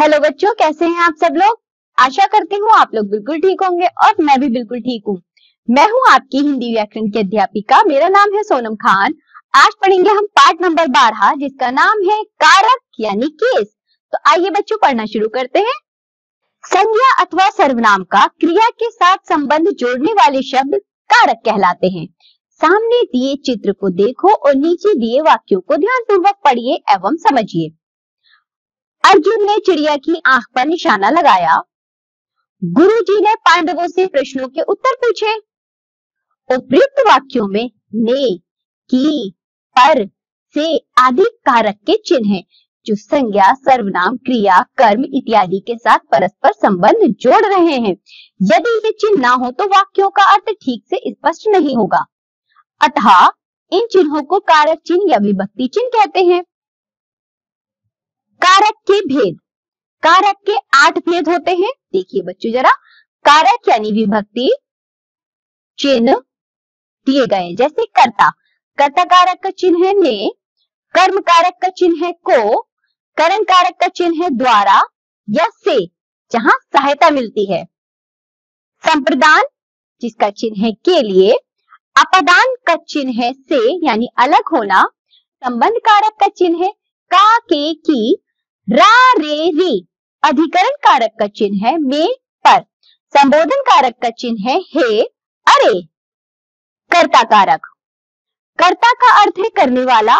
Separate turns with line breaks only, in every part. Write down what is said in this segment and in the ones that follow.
Hello बच्चों, कैसे हैं आप सब लोग। आशा करती हूँ आप लोग बिल्कुल ठीक होंगे और मैं भी बिल्कुल ठीक हूँ। मैं हूँ आपकी हिंदी व्याकरण की अध्यापिका। मेरा नाम है सोनम खान। आज पढ़ेंगे हम पाठ नंबर 12 जिसका नाम है कारक यानी केस। तो आइए बच्चों पढ़ना शुरू करते हैं। संज्ञा अथवा सर्वनाम का क्रिया के साथ संबंध जोड़ने वाले शब्द कारक कहलाते हैं। सामने दिए चित्र को देखो और नीचे दिए वाक्यों को ध्यानपूर्वक पढ़िए एवं समझिए। अर्जुन ने चिड़िया की आंख पर निशाना लगाया। गुरुजी ने पांडवों से प्रश्नों के उत्तर पूछे। उपयुक्त वाक्यों में ने, की, पर, से आदि कारक के चिन्ह हैं जो संज्ञा, सर्वनाम, क्रिया, कर्म इत्यादि के साथ परस्पर संबंध जोड़ रहे हैं। यदि ये चिन्ह ना हो तो वाक्यों का अर्थ ठीक से स्पष्ट नहीं होगा। अतः इन चिन्हों को कारक चिन्ह या विभक्ति चिन्ह कहते हैं। कारक के भेद। कारक के 8 भेद होते हैं। देखिए बच्चों जरा, कारक यानी विभक्ति चिन्ह दिए गए जैसे कर्ता। कर्ता कारक का चिन्ह है ने, कर्म कारक का चिन्ह है को, करण कारक का चिन्ह है द्वारा या से, जहां सहायता मिलती है। संप्रदान जिसका चिन्ह है के लिए, अपदान का चिन्ह है से यानी अलग होना, संबंध कारक का चिन्ह है का, के, की, रा, रे, री, अधिकरण कारक का चिन्ह है में, पर, संबोधन कारक का चिन्ह है हे, अरे। कर्ता कारक। कर्ता का अर्थ है करने वाला।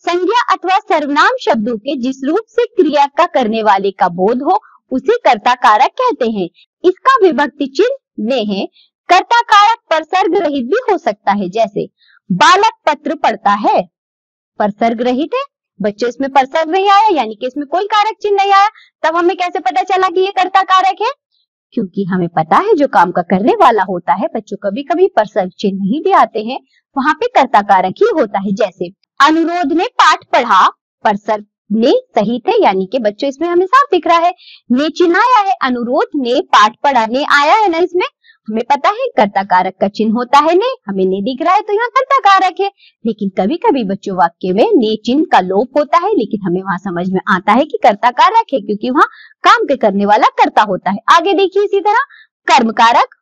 संज्ञा अथवा सर्वनाम शब्दों के जिस रूप से क्रिया का करने वाले का बोध हो उसे कर्ता कारक कहते हैं। इसका विभक्ति चिन्ह ने है। कर्ता कारक परसर्ग रहित भी हो सकता है, जैसे बालक पत्र पढ़ता है, परसर्ग रहित है। बच्चों इसमें परसर्ग नहीं आया यानी कि इसमें कोई कारक चिन्ह नहीं आया। तब हमें कैसे पता चला कि ये कर्ता कारक है? क्योंकि हमें पता है जो काम का करने वाला होता है, बच्चों कभी कभी परसर्ग चिन्ह नहीं भी आते हैं, वहां पे कर्ता कारक ही होता है। जैसे अनुरोध ने पाठ पढ़ा, परसर्ग ने सहित है यानी कि बच्चों इसमें हमें साफ दिख रहा है ने चिन्ह आया है। अनुरोध ने पाठ पढ़ा ने आया है ना, इसमें हमें पता है कर्ता कारक का चिन्ह होता है ने, हमें ने दिख रहा है तो यहाँ कर्ता कारक है। लेकिन कभी कभी बच्चों वाक्य में ने चिन्ह का लोप होता है, लेकिन हमें वहां समझ में आता है कि कर्ता कारक है क्योंकि वहां काम के करने वाला कर्ता होता है। आगे देखिए इसी तरह कर्म कारक।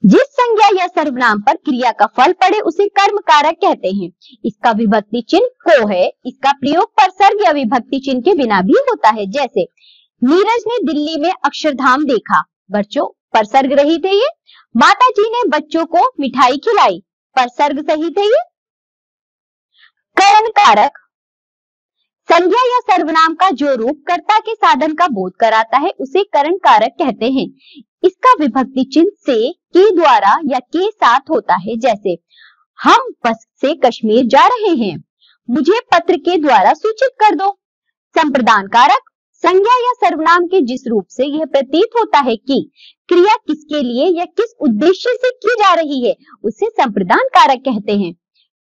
जिस संज्ञा या सर्वनाम पर क्रिया का फल पड़े उसे कर्म कारक कहते हैं। इसका विभक्ति चिन्ह को है। इसका प्रयोग परसर्ग या विभक्ति चिन्ह के बिना भी होता है। जैसे नीरज ने दिल्ली में अक्षरधाम देखा, बच्चों परसर्ग रहित है ये। माता जी ने बच्चों को मिठाई खिलाई, परसर्ग सहित है ये। करण कारक। संज्ञा या सर्वनाम का जो रूप कर्ता के साधन का बोध कराता है उसे करण कारक कहते हैं। इसका विभक्ति चिन्ह से, के द्वारा या के साथ होता है। जैसे हम बस से कश्मीर जा रहे हैं, मुझे पत्र के द्वारा सूचित कर दो। संप्रदान कारक। संज्ञा या सर्वनाम के जिस रूप से यह प्रतीत होता है कि क्रिया किसके लिए या किस उद्देश्य से की जा रही है उसे संप्रदान कारक कहते हैं।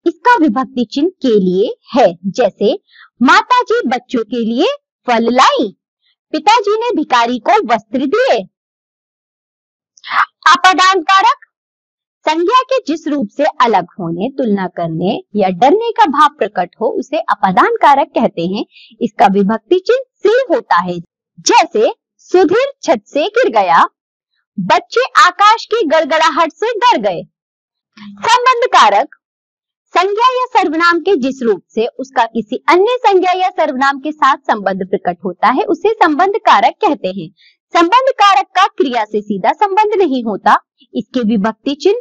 इसका विभक्ति चिन्ह के लिए है। जैसे माताजी बच्चों के लिए फल लाई, पिताजी ने भिखारी को वस्त्र दिए। अपदान कारक। संज्ञा के जिस रूप से अलग होने, तुलना करने या डरने का भाव प्रकट हो उसे अपदान कारक कहते हैं। इसका विभक्ति चिन्ह से होता है। जैसे सुधीर छत से गिर गया, बच्चे आकाश की गड़गड़ाहट से डर गए। संबंध कारक। संज्ञा या सर्वनाम के जिस रूप से उसका किसी अन्य संज्ञा या सर्वनाम के साथ संबंध प्रकट होता है उसे संबंध कारक कहते हैं। संबंध कारक का क्रिया से सीधा संबंध नहीं होता। इसके विभक्ति चिन्ह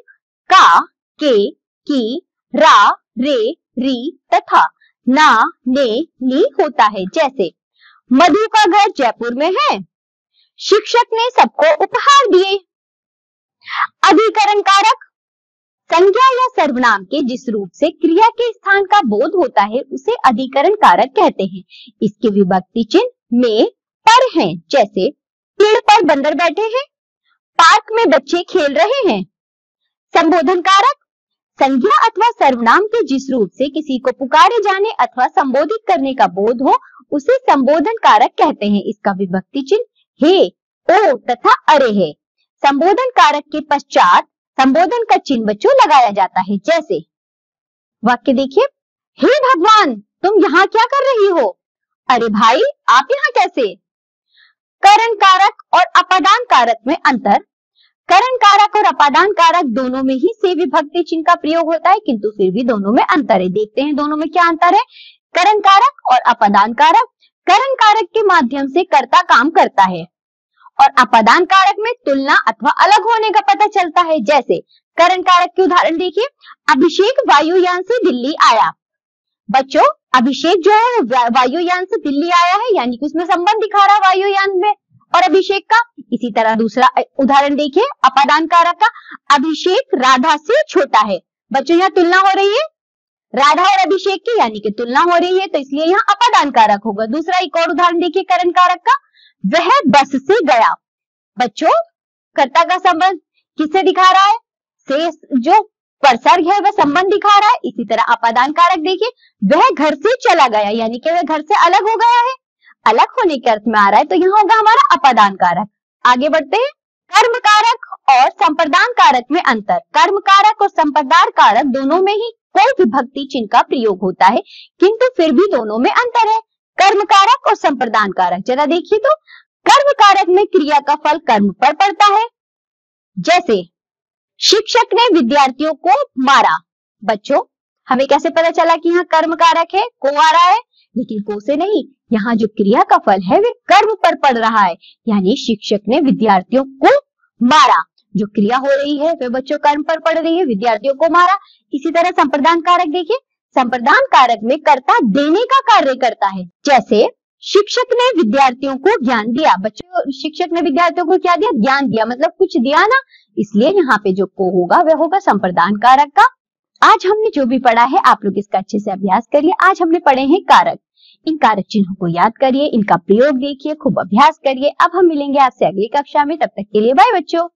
का, के, की, रा, रे, री तथा ना, ने, नी होता है। जैसे मधु का घर जयपुर में है, शिक्षक ने सबको उपहार दिए। अधिकरण कारक। संज्ञा या सर्वनाम के जिस रूप से क्रिया के स्थान का बोध होता है उसे अधिकरण कारक कहते हैं। इसके विभक्ति चिन्ह में, पर हैं। जैसे पेड़ पर बंदर बैठे हैं, पार्क में बच्चे खेल रहे हैं। संबोधन कारक। संज्ञा अथवा सर्वनाम के जिस रूप से किसी को पुकारे जाने अथवा संबोधित करने का बोध हो उसे संबोधन कारक कहते हैं। इसका विभक्ति चिन्ह हे, ओ तथा अरे है। संबोधन कारक के पश्चात संबोधन का चिन्ह बच्चों लगाया जाता है। जैसे वाक्य देखिए, हे भगवान तुम यहाँ क्या कर रही हो? अरे भाई आप यहाँ कैसे? करण कारक और अपादान कारक में अंतर। करण कारक और अपादान कारक दोनों में ही से विभक्ति चिन्ह का प्रयोग होता है, किंतु फिर भी दोनों में अंतर है। देखते हैं दोनों में क्या अंतर है। करण कारक और अपादान कारक, करण कारक के माध्यम से कर्ता काम करता है और अपादान कारक में तुलना अथवा अलग होने का पता चलता है। जैसे करण कारक के उदाहरण देखिए, अभिषेक वायुयान से दिल्ली आया। बच्चों, अभिषेक जो है वायुयान से दिल्ली आया है, यानी कि उसमें संबंध दिखा रहा है वायुयान में और अभिषेक का। इसी तरह दूसरा उदाहरण देखिए अपादान कारक का, अभिषेक राधा से छोटा है। बच्चों, यहाँ तुलना हो रही है राधा और अभिषेक की, यानी कि तुलना हो रही है, तो इसलिए यहाँ अपादान कारक होगा। दूसरा एक और उदाहरण देखिए करण कारक का, वह बस से गया। बच्चों, कर्ता का संबंध किससे दिखा रहा है? से जो परसर्ग है वह संबंध दिखा रहा है। इसी तरह अपादान कारक देखिए, वह घर से चला गया, यानी कि वह घर से अलग हो गया है, अलग होने के अर्थ में आ रहा है, तो यहाँ होगा हमारा अपादान कारक। आगे बढ़ते हैं। कर्म कारक और संप्रदान कारक में अंतर। कर्म कारक और संप्रदान कारक दोनों में ही कोई विभक्ति चिन्ह का प्रयोग होता है, किंतु फिर भी दोनों में अंतर है। कर्म कारक और संप्रदान कारक जरा देखिए तो, कर्म कारक में क्रिया का फल कर्म पर पड़ता है। जैसे शिक्षक ने विद्यार्थियों को मारा। बच्चों, हमें कैसे पता चला कि यहाँ कर्म कारक है, को आ रहा है, लेकिन को से नहीं। यहाँ जो क्रिया का फल है वह कर्म पर पड़ रहा है, यानी शिक्षक ने विद्यार्थियों को मारा। जो क्रिया हो रही है वह बच्चों कर्म पर पड़ रही है, विद्यार्थियों को मारा। इसी तरह संप्रदान कारक देखिए, संप्रदान कारक में कर्ता देने का कार्य करता है। जैसे शिक्षक ने विद्यार्थियों को ज्ञान दिया। बच्चों, शिक्षक ने विद्यार्थियों को क्या दिया? ज्ञान दिया, मतलब कुछ दिया ना, इसलिए यहाँ पे जो को होगा वह होगा संप्रदान कारक का। आज हमने जो भी पढ़ा है आप लोग इसका अच्छे से अभ्यास करिए। आज हमने पढ़े हैं कारक। इन कारक चिन्हों को याद करिए, इनका प्रयोग देखिए, खूब अभ्यास करिए। अब हम मिलेंगे आपसे अगली कक्षा में, तब तक के लिए बाय बच्चों।